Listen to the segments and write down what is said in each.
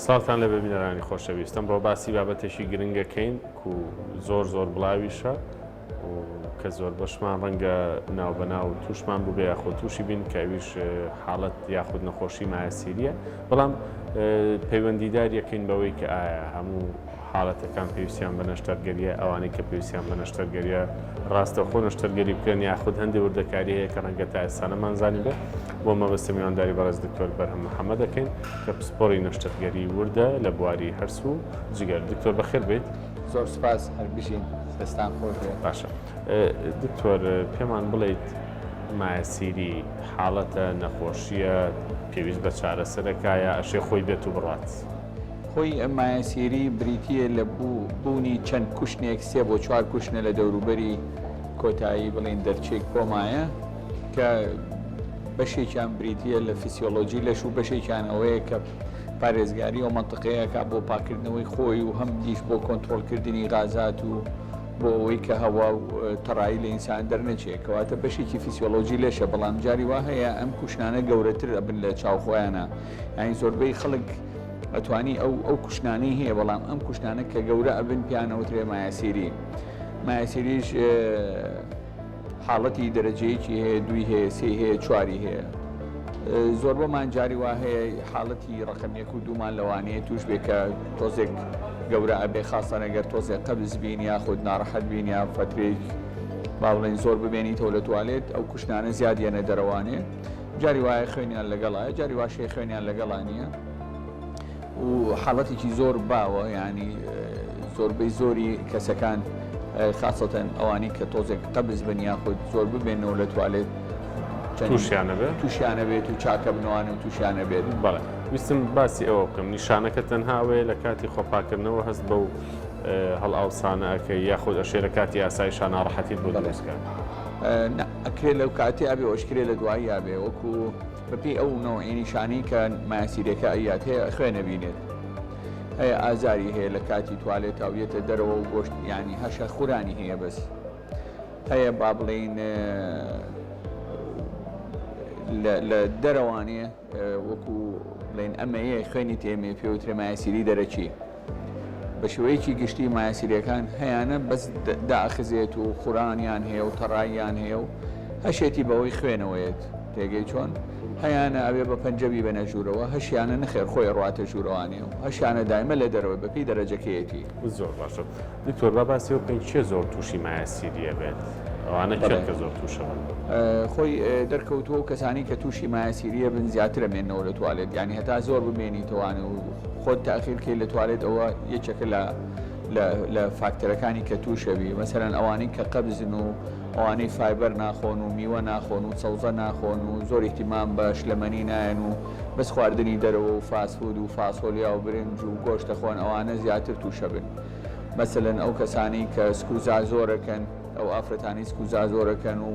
ساڵتان لە ببینەرانی خۆشەویستم بۆ باسی بابەتێکی گرنگەکەین و زۆر بڵاویشە کە زۆر بەشمان ڕەنگە ناوبەناو تووشمان بوو بێ یاخۆ تووشی بین کەویش حاڵەت یاخود نەخۆشی مایەسیریە بەڵام پەیوەندیداریەکەین بەوەی کە ئایا هەموو حاڵەتەکان پێویستیان بە نەشتەرگەریە ئەوانەی کە پێویستیان بە نەشتەرگەریە ڕاستەخۆ نەشتەرگەری بکەن یاخود هەندێک وردەکاری هەیە کە ڕەنگە تا ئێستا نەمانزانی بێت بۆ مەبەستە میوانداری بەڕێز دکتۆر بەرهەم محەممەد دەکەین کە پسپۆڕی نەشتەرگەری وردە لە بواری هەرسوو جگەر دکتۆر بەخێر بێت. زۆر سپاس هەربژین دەستان خۆش بێت. باشە دکتۆر پێمان بڵێیت مایەسیری حاڵەتە نەخۆشیە پێویست بە چارەسەرەکایە ئەشێ خۆی بێت و بڕات. خۆی ئەم مایەسیری بریتیە لە بوونی چەند کوشتێک 3 بۆ 4 کوشتە لە دەوروبەری کۆتایی بڵێن دەرچێک کۆمایە کە بەشێکیان بریتیە لە فیسیۆلۆجی لەش و بەشێکیان ئەوەیە کە پارێزگاری و مەنتقەیەکە بۆ پاکردنەوەی خۆی و هەم دیش بۆ کۆنتترۆلکردنی غازات و بۆ ئەوەی کە هەوا و تەڕایی لە ئینسان دەرنەچێت کەواتە بەشێکی فیسیۆلۆجی لێشە بەڵام جاری وا هەیە ئەم کوشتانە گەورەتر ئەبن لە چاوخۆیانە یانی زۆربەی خەڵک ئەتوانی ئەو کوشتانەی هەیە بەڵام ئەم کوشتانە کە گەورە ئەبن پیانەوترێ مایەسیری. مایەسیریش حاڵەتی دەرەجەیەکی هەیە 2 هەیە 3 هەیە 4 هەیە زۆر بۆمان جاری وا هەیە حاڵەتی ڕقم 1 و 2مان لەوانەیە توش بێ کە تۆزێک گەورە ئەبێ خاستان ئەگەر تۆزێک قەبز بین یا خود ناڕەحەت بین یا فترێک با بڵێن زۆر ببێنیتەوە لە توالێت ئەو کوشتانە زیادیانە دەرەوانێ جاری وایە خوێنیان لەگەڵایە جاری واشەیە خوێنیان لەگەڵانیە و حاڵەتێکی زۆر باوە ینی زۆربەی زۆری کەسەکان خاصەتەن ئەوانی کە تۆزێک قەبز بن یاخود زۆر ببێنەوە لە توالێت تووشیانە بێت و چاکە بنوانە و تووشیانە بێت. بەڵێ ویستم باسی ئەوە بکەم نیشانەکە تەنهاوەیە لە کاتی خۆپاکردنەوە هەست بەو هەڵ ئاوسانەکەی یاخود ئەشێ لە کاتی ئاسایشان ناڕەحەتیت بۆ دەستکات ئەکرێت لەو کاتی ئابێ ئۆشکرێ لە دوایی یابێ وەکو بەپی ئەو نەوەی نیشانی کە مایەسیرەکە ئەیات هەیە خوێنە بینێت هەیە ئازاری هەیە لە کاتی توالێت تاویێتە دەرەوە و گۆشت ینی هەشە خورانی هەیە بەس هەیە با بڵێن لە دەرەوانێ وەکو بڵێن ئەمەیە خوێنی تێمێ پێوترێ مایەسیری دەرەچی بە شێوەیەکی گشتی مایەسیریەکان هەیەە بەس داخزێت و خورانیان هەیە و تەڕاییان هەیە و هەشێتی بەوەی خوێنەوەیێت تێگەی چۆن هەیەە ئەوێ بە پەنجەبی بەنە ژوورەوە هەشیانە نەخێر خۆی ڕاتە ژوورەوانێ و هەشیانە دایمە لە دەرەوەی بەپی دەرەجەکەیەتی. زۆر باشە دکتۆر با باسی و پێی چێ زۆر تووشی مایەسیریە بێت ئەوانە کە زۆر تووشەوە خۆی دەرکەوتووە کەسانی کە تووشی مایەسیریە بن زیاترە مێنەوە لە توالێت یانی هەتا زۆر بمێنیتەوانە و خۆت تاخیرکەی لە توالێت ئەوە یەکێکە لە فاکتەرەکانی کە تووشەوی مەسەرەن ئەوانەی کە قەبزن و ئەوانەی فایبەر ناخۆن و میوە ناخۆن و چەوزە ناخۆن و زۆر احتیمام بە شلەمەنی نایەن و بەس خواردنی دەرەوە و فاسفود و فاسۆلیا و برنج و گۆشتە خۆن ئەوانە زیاتر تووشە بن مەسەرەن ئەو کەسانی کە سکوزا زۆرەکەن ئەو ئافرەتانی سکوزا زۆرەکەن و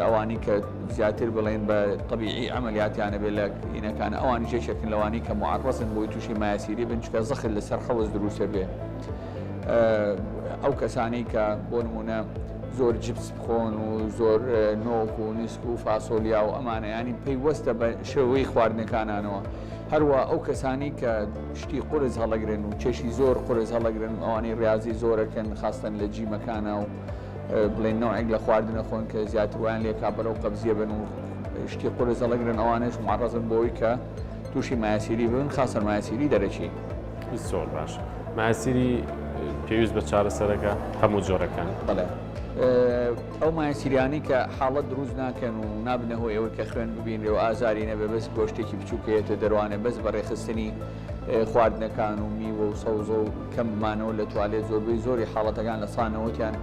ئەوانی کە زیاتر بڵێن بە طبیعی ئەمەلیاتیانە بێت لە ئینەکان ئەوانی جێشەکن لەوانی کە معڕەسن بۆی تووشی مایەسیری بن چکە زەخت لەسەر خەوەز دروستە بێ ئەو کەسانی کە بۆ نمونە زۆر جیپس بخۆن و زۆر نۆک و نیسک و فاسۆلیا و ئەمانەیانی پەیوەستە بە شێوەی خواردنەکانانەوە هەروە ئەو کەسانی کە شتی قورس هەڵەگرن و چێشی زۆر قورس هەڵەگرن ئەوانی ڕاضی زۆرەکەن خاستن لە جیمەکانە و بڵێن نوعێک لە خواردنە خۆن کە زیاتر ویان لێ کابرە و قەبزیە بن و شتی قورس هەڵەگرن ئەوانش معڕەزن بۆی کە تووشی مایەسیری بن خاستن مایەسیری دەرەچی. زۆر باش مایەسیری پێویست بە چارەسەرەکە هەموو جۆرەکان بەڵێ ئەو مایەسیریانی کە حاڵەت دروست ناکەن و نابنەهۆی ئەوەی کە خوێن ببینرێ و ئازاری نەبێ بەس گۆشتێکی بچووکەیەتە دەروانێ بەس بەڕێخستنی خواردنەکان و میوە و سەوزە و کەممانەوە لە توالێت زۆربەی زۆری حاڵەتەکان لە سانەوەتیان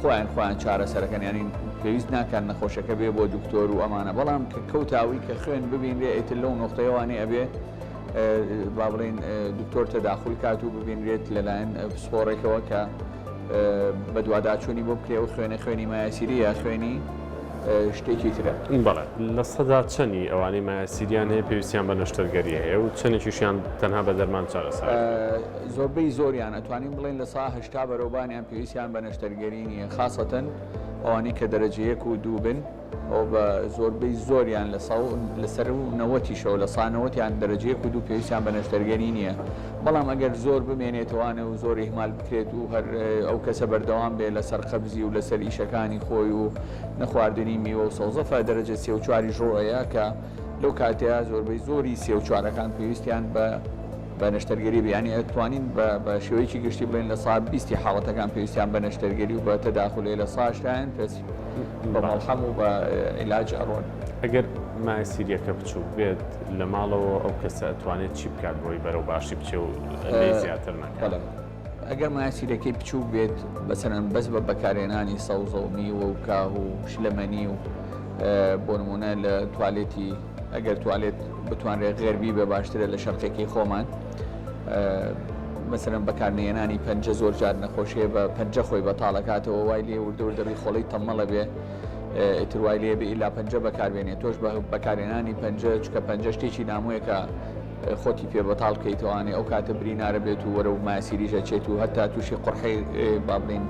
خۆیان چارەسەرەکەن ینی پێویست ناکەن نەخۆشەکە بێ بۆ دکتۆر و ئەمانە بەڵام کە کەوتاوی کە خوێن ببینرێ ئیتر لەو نقطەیەوانی ئەبێ با بڵێن دکتۆر تەداخل کات و ببینرێت لەلایەن پسپۆڕێکەوە کە بە دوواداچوونی بۆ بکرێ و خوێنی مایەسیری یا خوێنی شتێکی ترە. بەڵێ لە سەدا چەندی ئەوانەی مایەسیریان هەیە پێویستیان بە نەشتەرگەری هەیە و چەندێکیشیان تەنها بە دەرمان چارەسەر زۆربەی زۆریان ئەتوانین بڵێن لە سا 80 بەرەوبانیان پێویستیان بە نەشتەرگەری نیە خاصەتەن ئەوانەی کە دەرەجە 1 و 2 بن ئەو بە زۆربەی زۆریان لەسەر و 90شەوە لە 100یان دەرەجە 1 و 2 پێویستیان بە نەشتەرگەری نییە. بەڵام ئەگەر زۆر بمێنێتوانە و زۆر ئیهمال بکرێت و هەر ئەو کەسە بەردەوام بێ لەسەر خەبزی و لەسەر ئیشەکانی خۆی و نەخواردنی میوە و سەوزەفە دەرەجە 3 و 4 ژۆڕەیە کە لەو کاتەیە زۆربەی زۆری 3 و 4ەکان پێویستیان بە نەشتەرگەری بیانی ئەتوانین بە شێوەیەکی گشتی بڵێن لە 120 حاڵەتەکان پێویستیان بە نەشتەرگەری و بە تەداخولێ لە ساشتیان پێس بە مەڵحەم و بە عیلاج ئەڕۆن. ئەگەر مای سیریەکە بچوو بێت لە ماڵەوە ئەو کەسە ئەتوانێت چی بکات بۆی بەرەو باشی بچێ و لێ زیاتر نەکات؟ ئەگەر مایسیرەکەی بچوو بێت بەسەرەن بەس بە بەکارێنانی سەوزە و میوە و کاه و شلەمەنی و بۆ نمونە لە توالێتی ئەگەر توالێت بتوانرێت غێربی بە باشترە لە شەرقێکی خۆمان مەسەرەن بەکارنێنانی پەنجە زۆر جار نەخۆشیە بە پەنجە خۆی بەتاڵەکاتەوە وای لێ وردەوردەڕی خۆڵی تەمەڵە بێ ئیتر وای لێ بێ ئیلا پەنجە بەکاربێنێت تۆش بە بەکارێنانی پەنجە چکە پەنجە شتێکی ناموویەکە خۆتی پێ بەتاڵ بکەیتوانێ ئەو کاتە برینارە بێت و وەرە و ماسیریژە چێت و هەتا تووشی قڕحەی با بڵین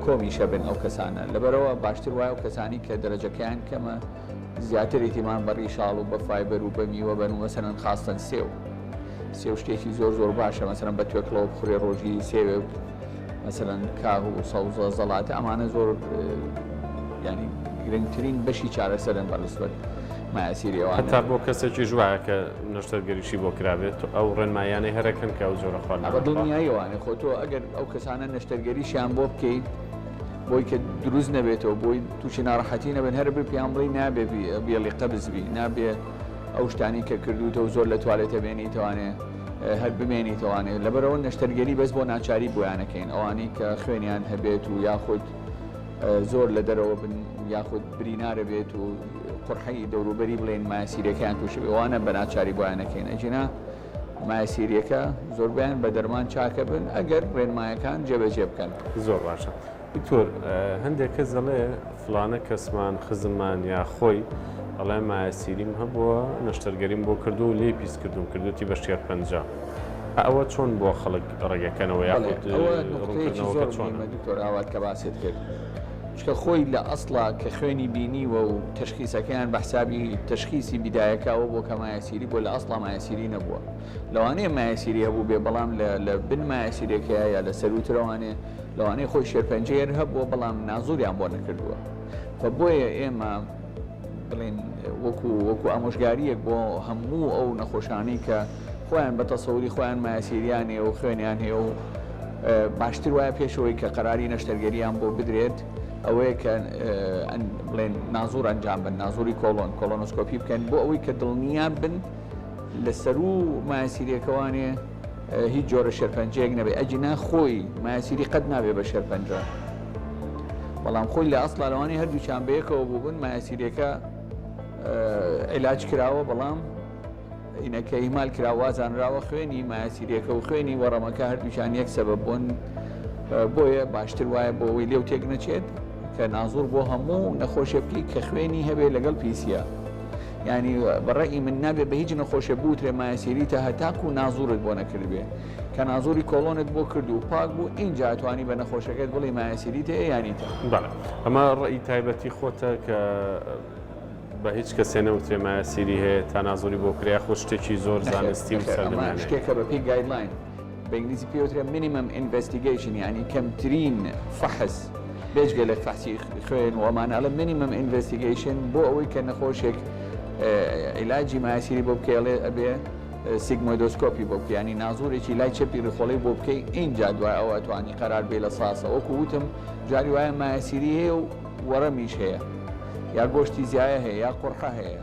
کۆمیشە بن ئەو کەسانە لەبەرەوە باشتر وایە ئەو کەسانی کە دەرەجەکەیان کەمە زیاتر ئیتیمان بە ڕیشاڵ و بە فایبەر و بە میوە بن و مەسەرەن خاستن سێو شتێکی زۆر باشە مەسەرەن بە توێکڵەوە بخورێ ڕۆژی سێوێ مەسەرەن کاه و سەوزە زەڵاتە ئەمانە زۆر ینی گرنگترین بەشی چارەسەرن بەنسبەت مایسیریەوە هەتا بۆ کەسێکی ژوایە کە نەشتەرگەریشی بۆ کرابێت ئەو ڕێنمایانەی هەرەکەن کە ئەو زۆرە خواردن دڵنیاییەوە خۆ تۆ ئەگەر ئەو کەسانە نەشتەرگەریشیان بۆ بکەیت بۆی کە دروست نەبێتەوە بۆی تووشی ناڕەحەتی نەبن هەر بێ پیان بڵی نابێ بێڵی قەبزبی نابێ ئەو شتانی کە کردوتەوە زۆر لە توالێتە بێنیتوانێ هەر بمێنیتوانێت لەبەرەوە نەشتەرگەری بەس بۆ ناچاری بۆیانەکەین ئەوانەی کە خوێنیان هەبێت و یاخود زۆر لە دەرەوە بن یاخود برینارە بێت و قڕحەی دەوروبەری بڵێن مایسیرەکەیان تووشی ئەوانە بە ناچاری بۆیانەکەین ئەجینا مایسیریەکە زۆربیان بە دەرمان چاکە بن ئەگەر ڕێنمایەکان جێبەجێ بکەن. زۆر باشە. دکتۆر هەندێک کەس دەڵێ فلانە کەسمان خزممان یا خۆی ئەڵێ مایسیریم هەبووە نەشتەرگەریم بۆ کردو و لێ پیس کردوتی بە شێر پەنجا ئەوە چۆن بۆ خەڵک ڕێگەکەنەوە یاخود ڕوونکردنەوەکە چۆنە؟ دکتۆر ئاوات کە باست کرد چکە خۆی لە ئەسڵا کە خوێنی بینیوە و تەشخیسەکەیان بە حسابی تەشخیسی بیدایەکەەوە بۆ کە مایسیری بۆ لە ئەسڵا مایسیری نەبووە لەوانەیە مایسیری هەبوو بێ بەڵام لە بن مایسیرێکەیە یا لە سەروترەوانێ لەوانەیە خۆی شێرپەنجەیە هەبووە بەڵام نازوریان بۆ نەکردووە بۆیە ئێمە بڵێن وەکو ئامۆژگاریەک بۆ هەموو ئەو نەخۆشانی کە خۆیان بە تەسەوری خۆیان مایسیریانێ و خوێنیان هەیە و باشتر وایە پێشەوەی کە قەراری نەشتەرگەریان بۆ بدرێت ئەوەیە کە بڵێن نازور ئەنجام بن نازوری کۆلۆنۆسکۆپی بکەن بۆ ئەوەی کە دڵنیان بن لەسەر و مایسیریەکەوانێ هیچ جۆرە شێرپەنجەیەک نەبێت ئەجینا خۆی مایسیری قەت نابێ بە شێرپەنجە بەڵام خۆی لە ئەسڵا لەوانەیە هەردووچیان بەیەکەوە بوو بن مایسیریەکە عیلاج کراوە بەڵام ئینەکە ئیمال کراوازانراوە خوێنی مایسیریەکە و خوێنی وەڕەمەکە هەردووچیان یەک سەبەب بوون بۆیە باشتر وایە بۆ ئەوەی لێو تێک نەچێت کە نازور بۆ هەموو نەخۆشیەکەی کە خوێنی هەبێ لەگەڵ پیسە ینی بەڕێی من نابێت بە هیچ نەخۆشیە بوترێ مایسیری تا هەتاکو و نازورت بۆ نەکرد بێ کە نازوری کۆلۆنت بۆ کرد و پاک بوو اینجا توانی بە نەخۆشەکەت بڵێ مایسیریت هەیە یانیتە ئەمە ڕێی تایبەتی خۆتە کە بە هیچ کەسێ نەوترێ مایسیری هەیە تا نازوری بۆ کریا خۆ شتێکی زۆر زانستی و سەردەمانە شتێکە بە پێی گایدلاین بە ئینگلیزی پێوترێ مینیمم ئینڤستیگەیشن ینی کەمترین فەحس بێجگە لە فەحسی خوێن و ئەمانە مینیمم ئینڤستیگەیشن بۆ ئەوەی کە نەخۆشێک عیلاجی مایسیری بۆ بکەڵێ ئەبێ سیگمۆیدۆسکۆپی بۆ بکە ینی نازورێکی لای چەپی ڕخۆڵی بۆ بکەی اینجا دوای ئەوە توانی قەرار بێ لە ساسە وەکو وتم جاری وایە مایسیری هەیە و وەڕەمیش هەیە یا گۆشتی زیایە هەیە یا قورحە هەیە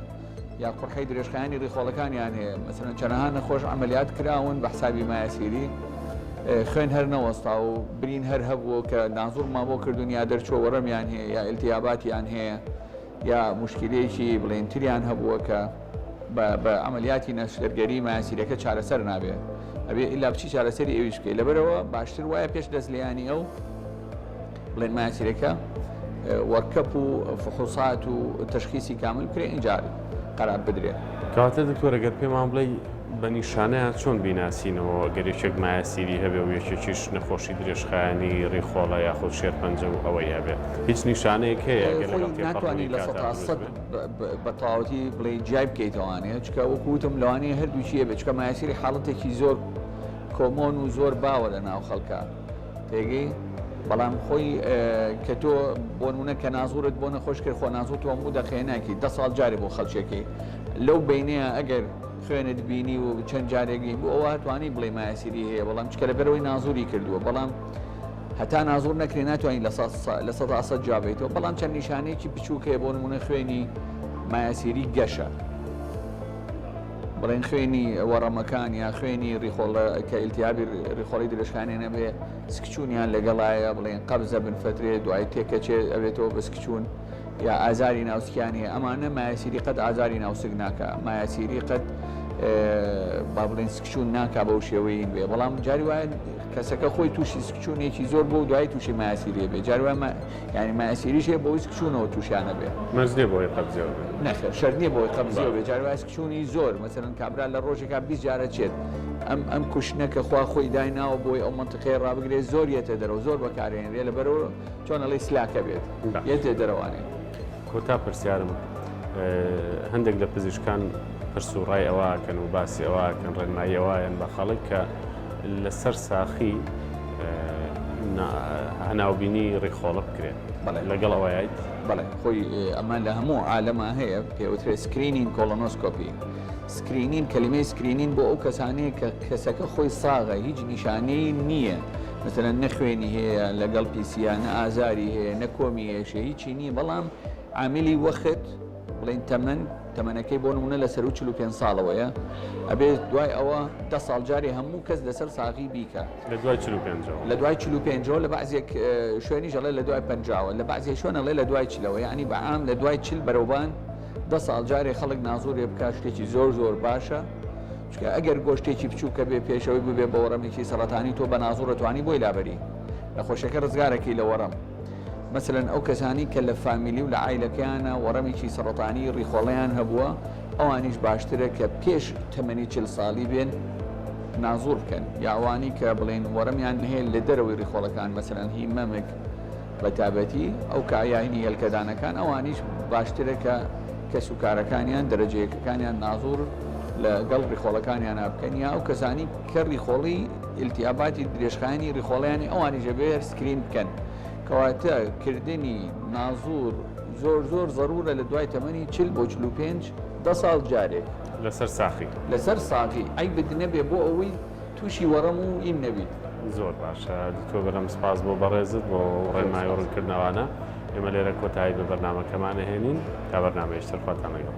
یا قورحەی درێژخایانی ڕێخۆڵەکانیان هەیە مەسەرەن چەندەها نەخۆش عەمەلیات کراون بە حسابی مایسیری خوێن هەر نەوەستا و برین هەر هەبووە کە نازور مابۆ کردوون یا دەرچۆ وەڕەمیان هەیە یا ئیلتیاباتیان هەیە یا مشکلەیەکی بڵێنتریان هەبووە کە بە عملیاتی نەشتەرگەری مایسیرەکە چارەسەر نابێت ئەبێ ئیلا بچی چارەسەری ئێویش بکەیت لەبەرەوە باشتر وایە پێش دەستلیانی ئەو بڵێن مایسیرەکە وەرکەپ و فحوسات و تەشخیصی کامل بکرێ اینجا قەرار بدرێت کاتە دکتۆر ئەگەر پێمان بڵێ بە نیشانەیە چۆن بیناسینەوە گەرێکێک مایەسیری هەبێ و یەکێکیش نەخۆشی درێژخایانی ڕێخۆڵە یاخود شێرپەنجە و ئەوەی هەبێ هیچ نیشانەیەک هەیە ناتوانانی لە 100 بە تەواوەتی بڵێ جای بکەیتەوانێت چکە وەکوتم لەوانەیە هەردووچیە بێت چکە مایەسیری حاڵەتێکی زۆر کۆمۆن و زۆر باوە لە ناو خەڵکە تێگەی بەڵام خۆی کە تۆ بۆ نمونە کە نازورت بۆ نەخۆش کرد خۆ نازور تۆ هەموو دەخێناکی 10 ساڵ جارێ بۆ خەڵکێکی لەو بینەیە ئەگەر خوێنت بینی و چەند جارێکی بۆ ئەوە توانی بڵێ مایەسیری هەیە بەڵام چکە لەبەرەوەی نازوری کردووە بەڵام هەتا نازور نەکرێ ناتوانین لە 100 جابێتەوە بەڵام چەند نیشانەیەکی بچووکەیە بۆ نمونە خوێنی مایەسیری گەشە بڵێن خوێنی وەڕەمەکان یا خوێنی کە ئیلتیابی ڕێخۆڵی درێژخانێ نەبێ سکچوونیان لەگەڵایە بڵێن قەبزە بنفەترێ دوای تێکەچێ ئەوێتەوە بە سکچوون یا ئازاری ناوسکیانی ئەمانە مایەسیری قەت ئازاری ناوسک ناکە مایەسیری قەت با بڵێن سکچوون ناکا بەو شێوەیە بێ بەڵام جاری وایە کەسەکە خۆی تووشی سکچوونێکی زۆر بۆ دوای تووشی مایەسیری بێ جاری وایە ینی مایەسیریشێ بۆی سکچوونەوە تووشیانە بێ مەرج نییە بۆی قەبزەوە بێ نەخێر شەرت نییە بۆی قەبزەوە بێ جاری وایە سکچوونی زۆر مەسەرەن کابرا لە ڕۆژێکا 20 جارە چێت ئەم کوشتنەکە خوا خۆی دایناوە بۆی ئەو منتیقەیە ڕابگرێت زۆر یەتە دەرەوە زۆر بەکارهێنرێ لەبەرەوە چۆن ئەڵێ سلاکە بێت یەتێ دەرەوانێت کۆتا پرسیارم هەندێک لە پزیشکان پرسوڕای ئەوەکەن و باسی ئەوەکەن ڕێنمایی ئەوەیان بە خەڵک کە لەسەر ساخی هەناوبینی ڕێکخۆڵە بکرێت لەگەڵ ئەوەیت بەڵێ خۆی ئەمە لە هەموو عالەما هەیە پێوترێت سکرینین کۆلۆنۆسکۆپی سکرینین کەلیمەی سکرینین بۆ ئەو کەسانەیە کە کەسەکە خۆی ساغە هیچ نیشانەی نییە مثلەن نەخوێنی هەیە لەگەڵ پیسیان نە ئازاری هەیە نە کۆمی هێشە هیچی نییە بەڵام عاملی وەخت بڵێن تەمەنەکەی بۆ نمونە لە سەر و 45 ساڵەوەیە ئەبێت دوای ئەوە 10 ساڵ جاری هەموو کەس لەسەر ساغی بیکە لە دوای 45 لە بەعزێک شوێنی ژەڵێ لە دوای 50 لە بەعزێک شوێنەڵێ لە دوای چلەوە یعنی بەعام لە دوای چل بەرەوبان 10 ساڵ جارێ خەڵک نازوورێ بکە شتێکی زۆر زۆر باشە چکە ئەگەر گۆشتێکی بچووکە بێ پێشەوەی ببێ بە وەڕەمێکی سەرەتانی تۆ بە نازوورە توانی بۆی لابەری نەخۆشەکە ڕزگارەکەی لە وەڕەم مثلەن ئەو کەسانی کە لە فامیلی و لە عیلەکەیانە وەڕەمێکی سەرەتانی ڕیخۆڵەیان هەبووە ئەوانیش باشترە کە پێش تەمەنی 40 ساڵی بێن نازوور بکەن یاوانی کە بڵێن وەڕەمیان هەیە لە دەرەوەی ڕیخۆڵەکان مثلەن هی مەمک بە تابەتی ئەو کایانی هێلکەدانەکان ئەوانیش باشترە کە سوکارەکانیان دەرەجەیەکەکانیان نازوور لەگەڵ ڕیخۆڵەکانیان بکەن یا ئەو کەسانی کە ڕیخۆڵی ئیلتیاباتی درێژخایانی ڕیخۆڵیانی ئەوانیشە بێر سکرین بکەن کەواتە کردنی نازوور زۆر زەرورە لە دوای تەمەنی 40 بۆ 45 10 ساڵ جارێک لەسەر ساغی ئەی بدنە بێ بۆ ئەوەی تووشی وەڕەم و ئیم نەبیت زۆر باشە تۆ بەرەم سپاس بۆ بەڕێزت بۆ ڕێنمایی و ڕوونکردنەوەانە ئێمە لێرە کۆتایی بە بەرنامەکەمانە هێنین تا بەرنامەیەشتر خواتان لەگەڵ